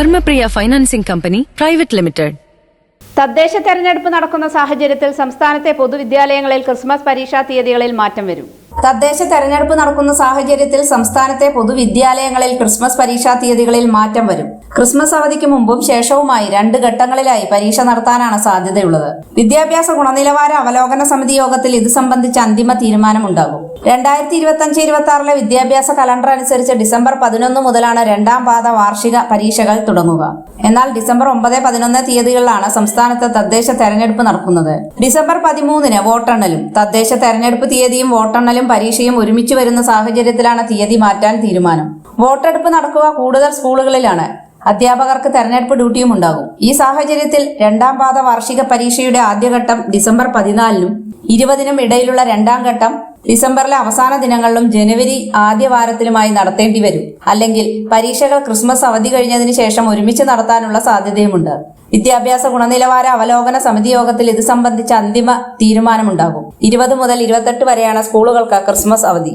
Dharmapriya financing company private limited. തദ്ദേശ തെരഞ്ഞെടുപ്പ് നടക്കുന്ന സാഹചര്യത്തിൽ സംസ്ഥാനത്തെ പൊതുവിദ്യാലയങ്ങളിൽ ക്രിസ്മസ് പരീക്ഷാ തീയതികളിൽ മാറ്റം വരും. തദ്ദേശ തെരഞ്ഞെടുപ്പ് നടക്കുന്ന സാഹചര്യത്തിൽ സംസ്ഥാനത്തെ പൊതുവിദ്യാലയങ്ങളിൽ ക്രിസ്മസ് പരീക്ഷാ തീയതികളിൽ മാറ്റം വരും. ക്രിസ്മസ് അവധിക്ക് മുമ്പും ശേഷവുമായി 2 ഘട്ടങ്ങളിലായി പരീക്ഷ നടത്താനാണ് സാധ്യതയുള്ളത്. വിദ്യാഭ്യാസ ഗുണനിലവാര അവലോകന സമിതി യോഗത്തിൽ ഇത് സംബന്ധിച്ച് അന്തിമ തീരുമാനമുണ്ടാകും. 2025-26 വിദ്യാഭ്യാസ കലണ്ടർ അനുസരിച്ച് ഡിസംബർ 11 മുതലാണ് 2ാം പാദ വാർഷിക പരീക്ഷകൾ തുടങ്ങുക. എന്നാൽ ഡിസംബർ 9, 11 തീയതികളിലാണ് സംസ്ഥാനത്ത് തദ്ദേശ തെരഞ്ഞെടുപ്പ് നടക്കുന്നത്. ഡിസംബർ 13 വോട്ടെണ്ണലും. തദ്ദേശ തെരഞ്ഞെടുപ്പ് തീയതിയും വോട്ടെണ്ണലും പരീക്ഷയും ഒരുമിച്ച് വരുന്ന സാഹചര്യത്തിലാണ് തീയതി മാറ്റാൻ തീരുമാനം. വോട്ടെടുപ്പ് നടക്കുക കൂടുതൽ സ്കൂളുകളിലാണ്. അധ്യാപകർക്ക് തെരഞ്ഞെടുപ്പ് ഡ്യൂട്ടിയും ഉണ്ടാകും. ഈ സാഹചര്യത്തിൽ 2ാം പാദ വാർഷിക പരീക്ഷയുടെ ആദ്യഘട്ടം ഡിസംബർ 14-നും 20-നും ഇടയിലുള്ള 2ാം ഘട്ടം ഡിസംബറിലെ അവസാന ദിനങ്ങളിലും ജനുവരി ആദ്യ വാരത്തിലുമായി നടത്തേണ്ടി വരും. അല്ലെങ്കിൽ പരീക്ഷകൾ ക്രിസ്മസ് അവധി കഴിഞ്ഞതിന് ശേഷം ഒരുമിച്ച് നടത്താനുള്ള സാധ്യതയുമുണ്ട്. വിദ്യാഭ്യാസ ഗുണനിലവാര അവലോകന സമിതി യോഗത്തിൽ ഇത് സംബന്ധിച്ച അന്തിമ തീരുമാനമുണ്ടാകും. 20 മുതൽ 28 വരെയാണ് സ്കൂളുകൾക്ക് ക്രിസ്മസ് അവധി.